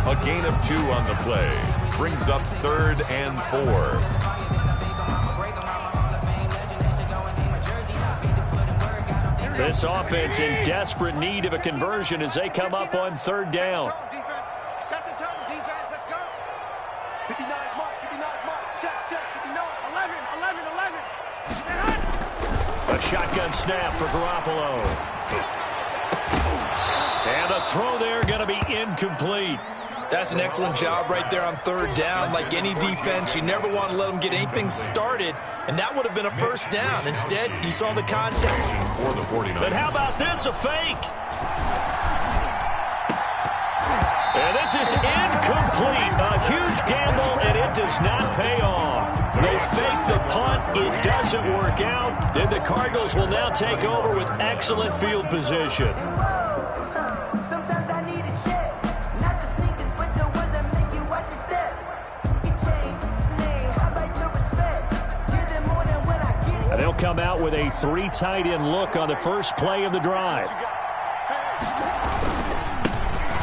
A gain of 2 on the play. Brings up 3rd and 4. This offense in desperate need of a conversion as they come up on 3rd down. Set the tone, defense. Let's go. 59 mark, 59 mark. Check, 59. 11. A shotgun snap for Garoppolo. And the throw there going to be incomplete. That's an excellent job right there on 3rd down. Like any defense, you never want to let them get anything started, and that would have been a 1st down. Instead, you saw the contact. For the 49ers. But how about this, a fake? And this is incomplete. A huge gamble, and it does not pay off. They fake the punt. It doesn't work out. Then the Cardinals will now take over with excellent field position. They'll come out with a 3 tight end look on the first play of the drive.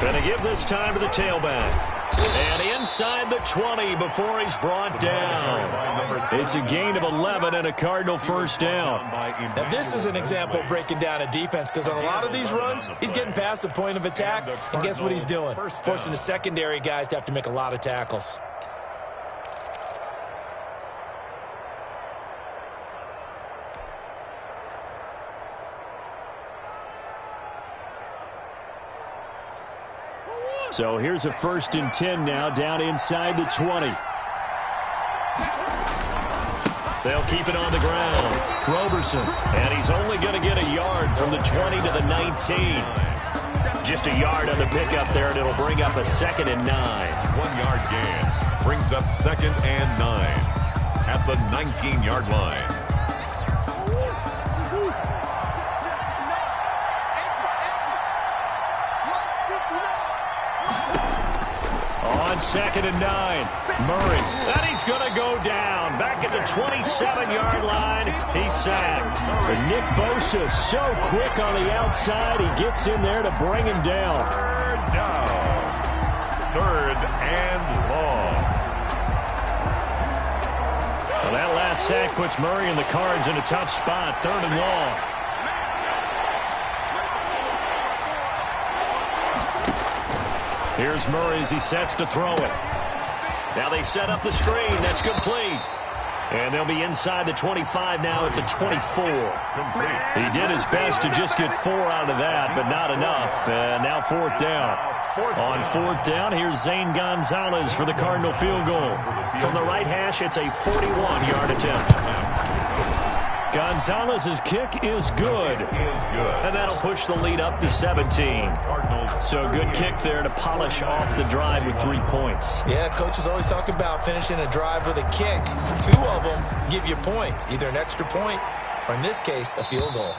Going to give this time to the tailback. And inside the 20 before he's brought down. It's a gain of 11 and a Cardinal first down. Now this is an example of breaking down a defense, because on a lot of these runs, he's getting past the point of attack, and guess what he's doing? Forcing the secondary guys to have to make a lot of tackles. So here's a 1st and 10 now, down inside the 20. They'll keep it on the ground. Roberson, and he's only going to get a yard from the 20 to the 19. Just a yard on the pickup there, and it'll bring up a 2nd and 9. 1-yard gain brings up 2nd and 9 at the 19-yard line. On 2nd and 9, Murray. And he's going to go down. Back at the 27-yard line, he's sacked. But Nick Bosa so quick on the outside, he gets in there to bring him down. 3rd down. 3rd and long. Well, that last sack puts Murray and the Cards in a tough spot. 3rd and long. Here's Murray as he sets to throw it. Now they set up the screen. That's complete. And they'll be inside the 25 now at the 24. He did his best to just get 4 out of that, but not enough. And now 4th down. On 4th down, here's Zane Gonzalez for the Cardinal field goal. From the right hash, it's a 41-yard attempt. Gonzalez's kick is good. And that'll push the lead up to 17. So good kick there to polish off the drive with 3 points. Yeah, coach is always talking about finishing a drive with a kick. 2 of them give you points, either an extra point or, in this case, a field goal.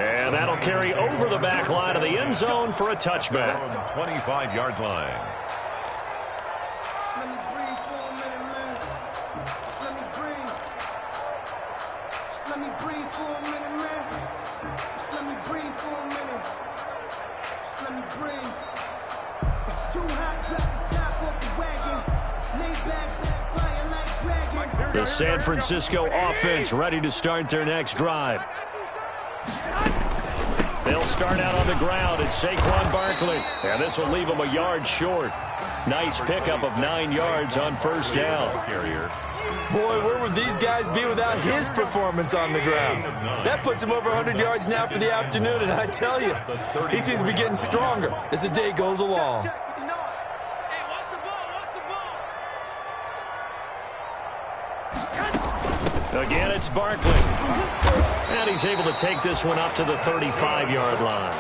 And that'll carry over the back line of the end zone for a touchback. 25-yard line. The San Francisco offense ready to start their next drive. They'll start out on the ground at Saquon Barkley. And this will leave them a yard short. Nice pickup of 9 yards on 1st down. Boy, where would these guys be without his performance on the ground? That puts him over 100 yards now for the afternoon, and I tell you, he seems to be getting stronger as the day goes along. Again, it's Barkley. And he's able to take this one up to the 35-yard line.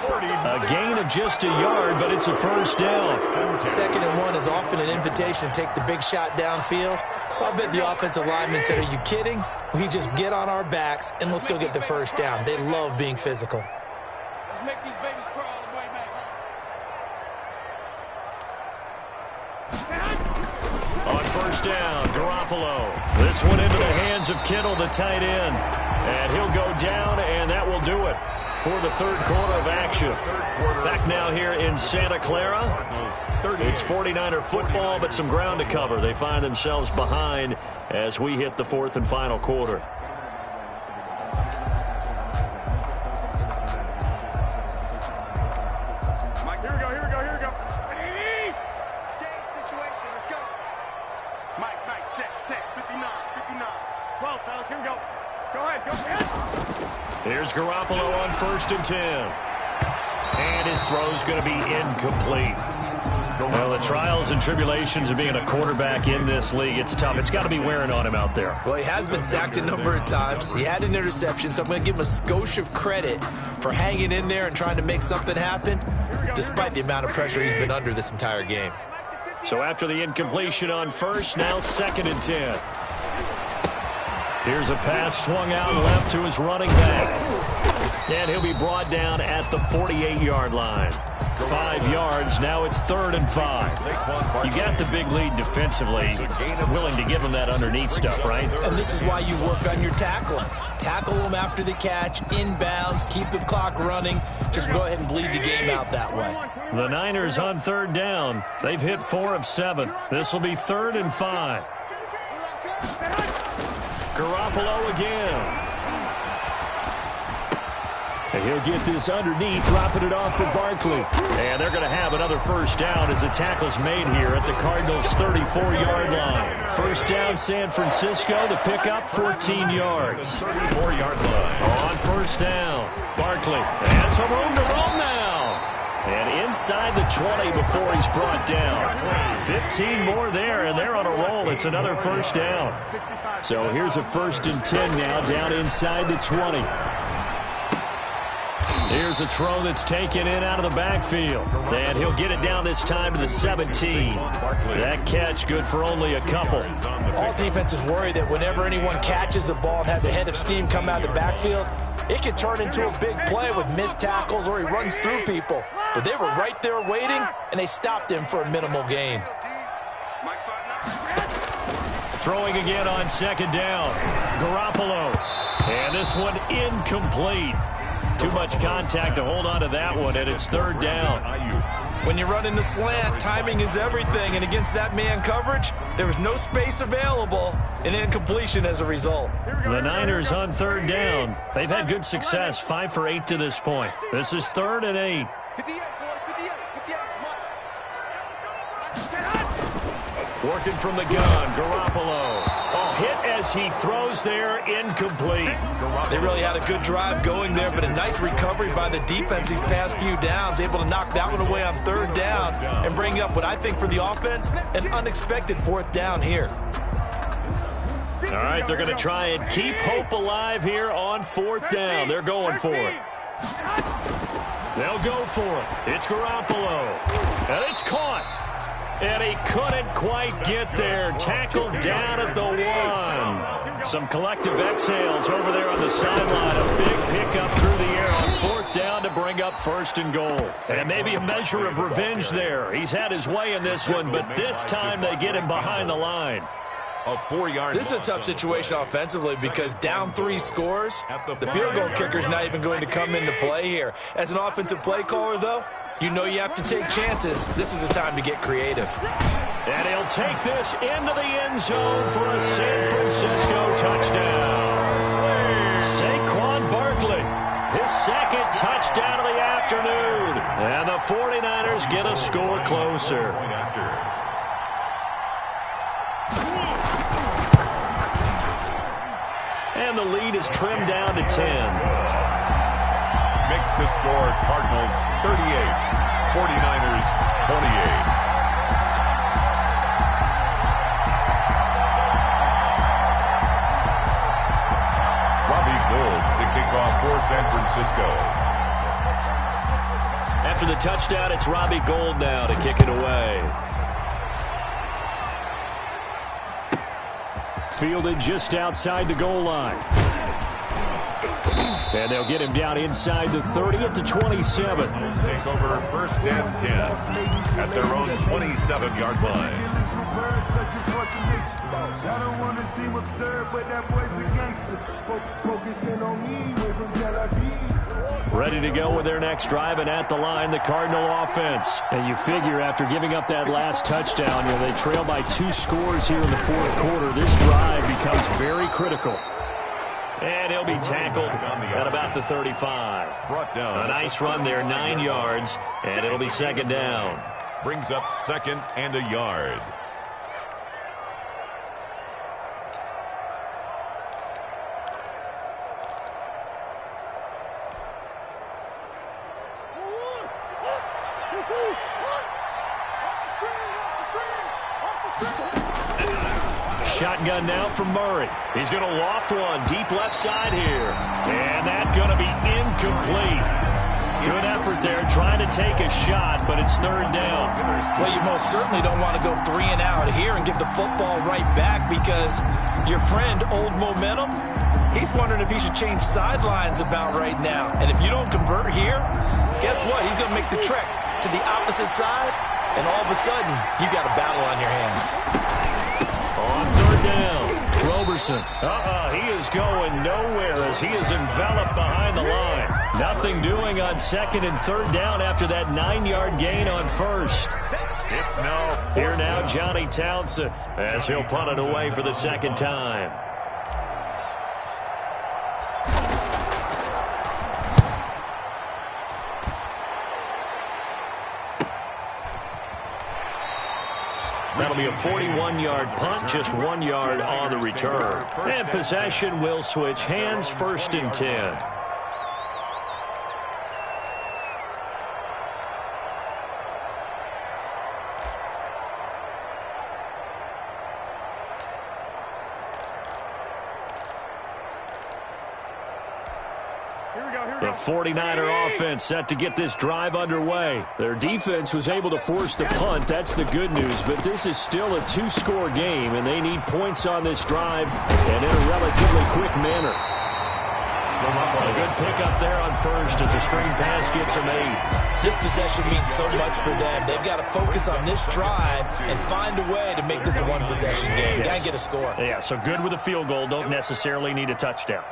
A gain of just a yard, but it's a 1st down. 2nd and 1 is often an invitation to take the big shot downfield. I bet the offensive lineman said, "Are you kidding? We just get on our backs and let's go get the 1st down." They love being physical. Let's make these babies crawl all the way back home. On 1st down, Garoppolo. This one into the hands of Kittle, the tight end. And he'll go down, and that will do it for the 3rd quarter of action. Back now here in Santa Clara. It's 49er football, but some ground to cover. They find themselves behind as we hit the 4th and final quarter. Mike, here we go. Stage situation, let's go. Mike, check. 59. 12, fellas, here we go. Go ahead. Here's Garoppolo on 1st and 10. And his throw's going to be incomplete. Well, the trials and tribulations of being a quarterback in this league, it's tough. It's got to be wearing on him out there. Well, he has been sacked a number of times. He had an interception, so I'm going to give him a skosh of credit for hanging in there and trying to make something happen, despite the amount of pressure he's been under this entire game. So after the incompletion on 1st, now 2nd and 10. Here's a pass swung out left to his running back. And he'll be brought down at the 48-yard line. 5 yards. Now it's 3rd and 5. You got the big lead defensively. Willing to give them that underneath stuff, right? And this is why you work on your tackling. Tackle them after the catch, inbounds, keep the clock running. Just go ahead and bleed the game out that way. The Niners on 3rd down. They've hit 4 of 7. This will be 3rd and 5. Garoppolo again. And he'll get this underneath, dropping it off for Barkley. And they're going to have another first down as the tackle's made here at the Cardinals' 34-yard line. First down, San Francisco. The pickup, 14 yards. 34-yard line. On first down, Barkley. And some room to roll now. And inside the 20 before he's brought down. 15 more there, and they're on a roll. It's another first down. So here's a 1st and 10 now, down inside the 20. Here's a throw that's taken in out of the backfield. And he'll get it down this time to the 17. That catch good for only a couple. All defenses worry that whenever anyone catches the ball and has a head of steam come out of the backfield, it can turn into a big play with missed tackles or he runs through people. But they were right there waiting, and they stopped him for a minimal gain. Throwing again on 2nd down. Garoppolo. And this one incomplete. Too much contact to hold on to that one, and it's 3rd down. When you run in the slant, timing is everything, and against that man coverage, there was no space available, and incompletion as a result. The Niners on 3rd down. They've had good success, 5 for 8 to this point. This is 3rd and 8. Working from the gun, Garoppolo. Oh, hit as he throws there, incomplete. They really had a good drive going there, but a nice recovery by the defense these past few downs, able to knock that one away on 3rd down and bring up what I think for the offense, an unexpected 4th down here. All right, they're going to try and keep hope alive here on 4th down. They're going for it. They'll go for it. It's Garoppolo. And it's caught. And he couldn't quite get there. Tackled down at the 1. Some collective exhales over there on the sideline. A big pickup through the air on 4th down to bring up 1st and goal. And maybe a measure of revenge there. He's had his way in this one, but this time they get him behind the line. A 4-yard. This is a tough situation offensively because down 3 scores, the field goal kicker's not even going to come into play here. As an offensive play caller, though, you know you have to take chances. This is a time to get creative. And he'll take this into the end zone for a San Francisco touchdown. Saquon Barkley, his 2nd touchdown of the afternoon. And the 49ers get a score closer. And the lead is trimmed down to 10. Makes the score Cardinals 38, 49ers 28. Robbie Gould to kick off for San Francisco. After the touchdown, it's Robbie Gould now to kick it away. Fielded just outside the goal line. And they'll get him down inside the 30 at the 27. Take over 1st and 10 at their own 27-yard line. I don't want to seem absurd, but that boy's a gangster. Focusing on me, way from Tel Aviv. Ready to go with their next drive, and at the line, the Cardinal offense. And you figure after giving up that last touchdown, they trail by 2 scores here in the 4th quarter. This drive becomes very critical. And he'll be tackled at about the 35. A nice run there, 9 yards, and it'll be 2nd down. Brings up 2nd and a yard. Shotgun now from Murray. He's going to loft one deep left side here. And that's going to be incomplete. Good effort there trying to take a shot, but it's 3rd down. Well, you most certainly don't want to go 3 and out here and give the football right back because your friend, Old Momentum, he's wondering if he should change sidelines about right now. And if you don't convert here, guess what? He's going to make the trek to the opposite side, and all of a sudden, you've got a battle on your hands. On third down, Roberson. He is going nowhere as he is enveloped behind the line. Nothing doing on second and third down after that 9-yard gain on first. It's now here now, Johnny Townsend, as he'll punt it away for the second time. That'll be a 41-yard punt, just 1 yard on the return. And possession will switch hands, 1st and 10. The 49er offense set to get this drive underway. Their defense was able to force the punt. That's the good news. But this is still a 2-score game, and they need points on this drive and in a relatively quick manner. A good pickup there on first as a screen pass gets them 8. This possession means so much for them. They've got to focus on this drive and find a way to make this a one-possession game. Got to get a score. Yeah, so good with a field goal. Don't necessarily need a touchdown.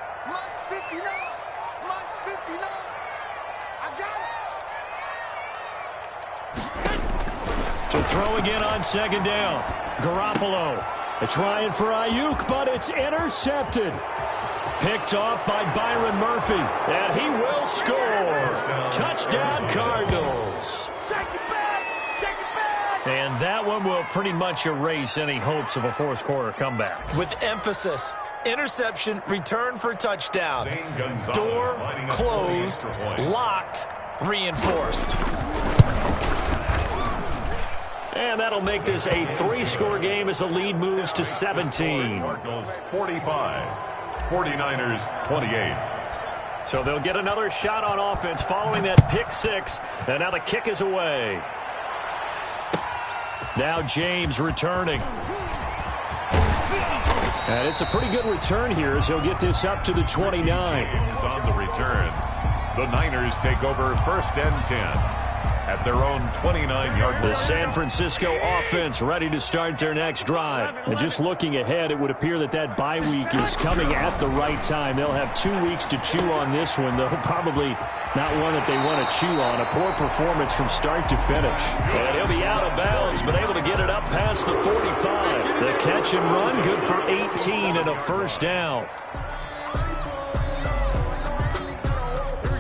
To throw again on second down. Garoppolo trying for Ayuk, but it's intercepted. Picked off by Byron Murphy, and he will score. Touchdown, Cardinals. And that one will pretty much erase any hopes of a fourth-quarter comeback. With emphasis, interception, return for touchdown. Door closed, locked, reinforced. And that'll make this a 3-score game as the lead moves to 17. Cardinals 45, 49ers 28. So they'll get another shot on offense following that pick 6. And now the kick is away. Now James returning. And it's a pretty good return here as he'll get this up to the 29. James on the return. The Niners take over 1st and 10. At their own 29-yard line. The San Francisco offense ready to start their next drive. And just looking ahead, it would appear that bye week is coming at the right time. They'll have 2 weeks to chew on this one, though probably not one that they want to chew on. A poor performance from start to finish. And he'll be out of bounds, but able to get it up past the 45. The catch and run, good for 18 and a first down.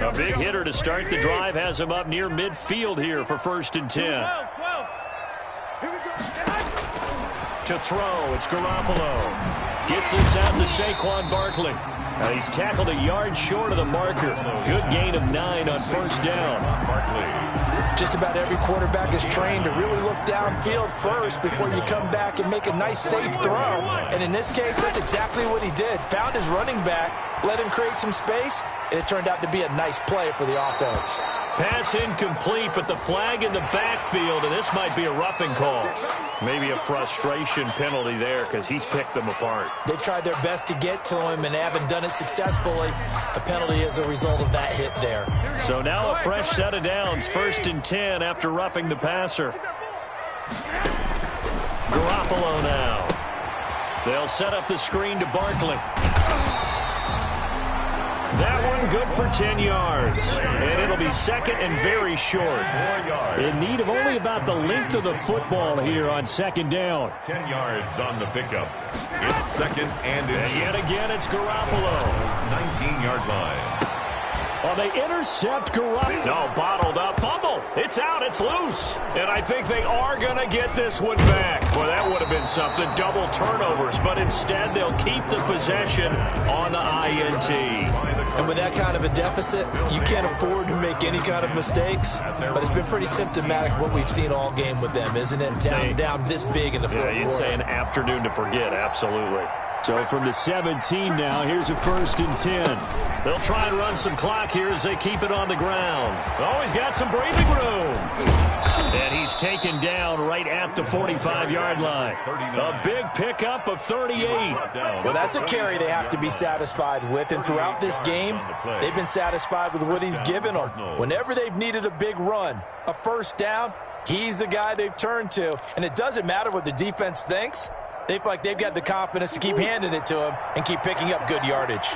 A big hitter to start the drive has him up near midfield here for 1st and 10. To throw, it's Garoppolo. Gets this out to Saquon Barkley. Now he's tackled a yard short of the marker. Good gain of 9 on 1st down. Barkley. Just about every quarterback is trained to really look downfield first before you come back and make a nice, safe throw. And in this case, that's exactly what he did. Found his running back, let him create some space, and it turned out to be a nice play for the offense. Pass incomplete, but the flag in the backfield, and this might be a roughing call. Maybe a frustration penalty there because he's picked them apart. They tried their best to get to him and haven't done it successfully. A penalty as a result of that hit there. So now a fresh set of downs, 1st and 10 after roughing the passer. Garoppolo now. They'll set up the screen to Barkley. That one good for 10 yards. And it'll be 2nd and very short. In need of only about the length of the football here on 2nd down. 10 yards on the pickup. It's 2nd and yet again it's Garoppolo. 19-yard line. Well, they intercept Garoppolo. No, bottled up. Fumble. It's out. It's loose. And I think they are going to get this one back. Well, that would have been something. Double turnovers. But instead, they'll keep the possession on the INT. And with that kind of a deficit, you can't afford to make any kind of mistakes. But it's been pretty symptomatic of what we've seen all game with them, isn't it? Down this big in the fourth quarter. You'd say an afternoon to forget. Absolutely. So from the 17 now, here's a 1st and 10. They'll try and run some clock here as they keep it on the ground. Always got some breathing room. And he's taken down right at the 45-yard line. A big pickup of 38. Well, that's a carry they have to be satisfied with. And throughout this game, they've been satisfied with what he's given them. Whenever they've needed a big run, a first down, he's the guy they've turned to. And it doesn't matter what the defense thinks. They feel like they've got the confidence to keep handing it to him and keep picking up good yardage.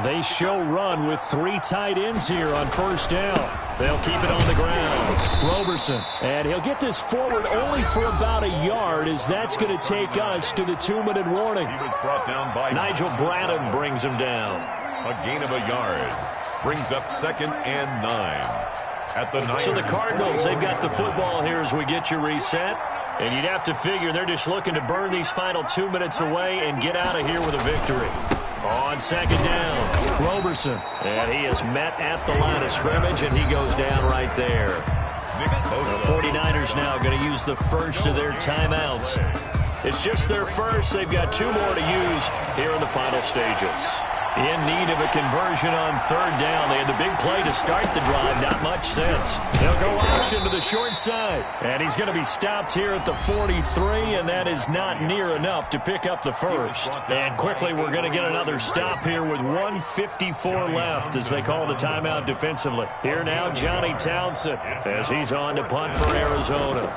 They show run with 3 tight ends here on first down. They'll keep it on the ground. Roberson. And he'll get this forward only for about a yard, as that's going to take us to the 2-minute warning. He was brought down by Nigel Bradham brings him down. A gain of a yard. Brings up 2nd and 9. At the 9. So the Cardinals, they've got the football here as we get you reset. And you'd have to figure they're just looking to burn these final 2 minutes away and get out of here with a victory. On 2nd down, Roberson. And he is met at the line of scrimmage, and he goes down right there. The 49ers now going to use the first of their timeouts. It's just their first. They've got 2 more to use here in the final stages. In need of a conversion on 3rd down. They had the big play to start the drive. Not much sense. They'll go option to the short side. And he's going to be stopped here at the 43, and that is not near enough to pick up the first. And quickly, we're going to get another stop here with 1:54 left as they call the timeout defensively. Here now, Johnny Townsend, as he's on to punt for Arizona.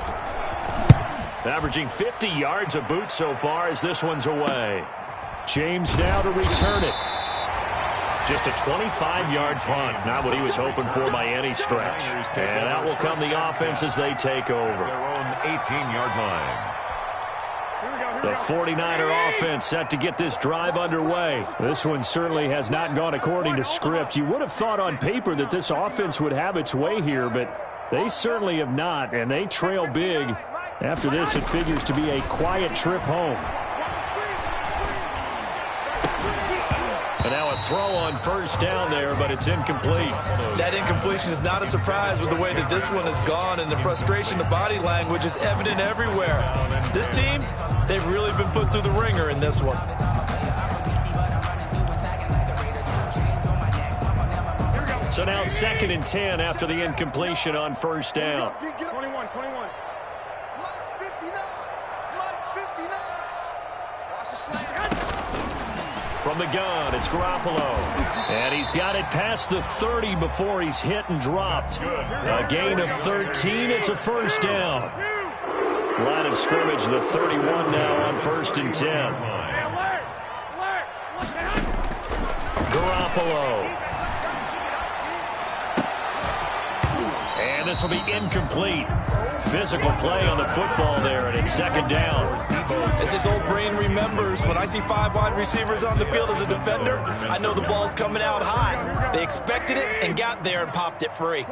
Averaging 50 yards a boot so far as this one's away. James now to return it. Just a 25-yard punt. Not what he was hoping for by any stretch. And out will come the offense as they take over. Their own 18-yard line. The 49er offense set to get this drive underway. This one certainly has not gone according to script. You would have thought on paper that this offense would have its way here, but they certainly have not, and they trail big. After this, it figures to be a quiet trip home. And now a throw on 1st down there, but it's incomplete. That incompletion is not a surprise with the way that this one has gone, and the frustration, the body language is evident everywhere. This team, they've really been put through the ringer in this one. So now 2nd and 10 after the incompletion on 1st down. 21. From the gun, it's Garoppolo. And he's got it past the 30 before he's hit and dropped. A gain of 13. It's a 1st down. Line of scrimmage, the 31 now on 1st and 10. Garoppolo. And this will be incomplete. Physical play on the football there, and it's 2nd down. As his old brain remembers, when I see 5 wide receivers on the field as a defender, I know the ball's coming out high. They expected it and got there and popped it free.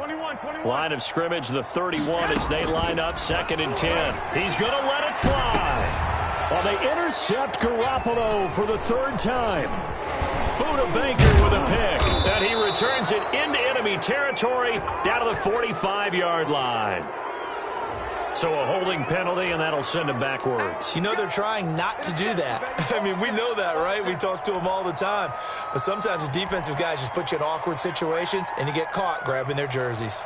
Line of scrimmage, the 31 as they line up 2nd and 10. He's going to let it fly. Well, they intercept Garoppolo for the 3rd time. Buda Baker with a pick. And he returns it into enemy territory down to the 45-yard line. So a holding penalty, and that'll send him backwards. You know they're trying not to do that. I mean, we know that, right? We talk to them all the time. But sometimes the defensive guys just put you in awkward situations, and you get caught grabbing their jerseys.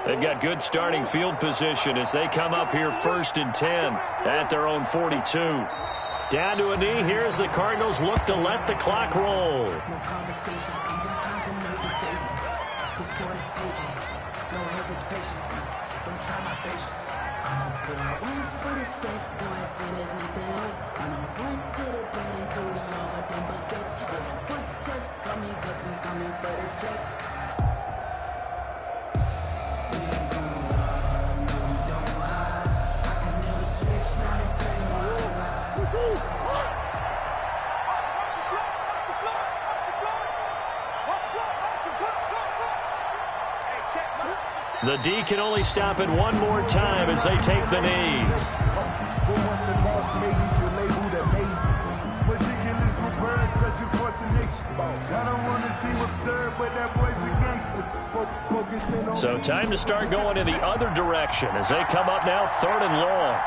They've got good starting field position as they come up here 1st and 10 at their own 42. Down to a knee. Here's the Cardinals look to let the clock roll. The D can only stop it one more time as they take the knee. So time to start going in the other direction as they come up now 3rd and long.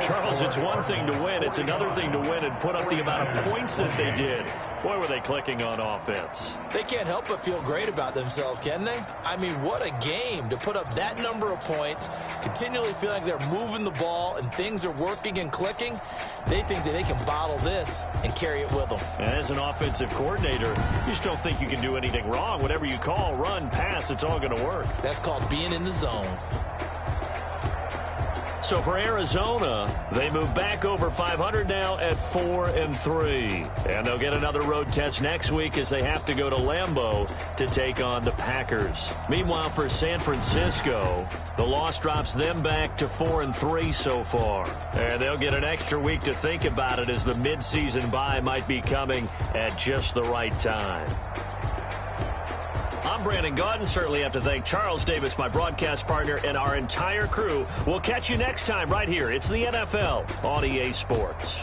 Charles, it's one thing to win. It's another thing to win and put up the amount of points that they did. Boy, were they clicking on offense. They can't help but feel great about themselves, can they? I mean, what a game to put up that number of points, continually feeling like they're moving the ball and things are working and clicking. They think that they can bottle this and carry it with them. And as an offensive coordinator, you just don't think you can do anything wrong. Whatever you call, run, pass, it's all going to work. That's called being in the zone. So for Arizona, they move back over 500 now at 4-3. And they'll get another road test next week as they have to go to Lambeau to take on the Packers. Meanwhile, for San Francisco, the loss drops them back to 4-3 so far. And they'll get an extra week to think about it as the midseason bye might be coming at just the right time. I'm Brandon Gaudin. Certainly have to thank Charles Davis, my broadcast partner, and our entire crew. We'll catch you next time right here. It's the NFL on EA Sports.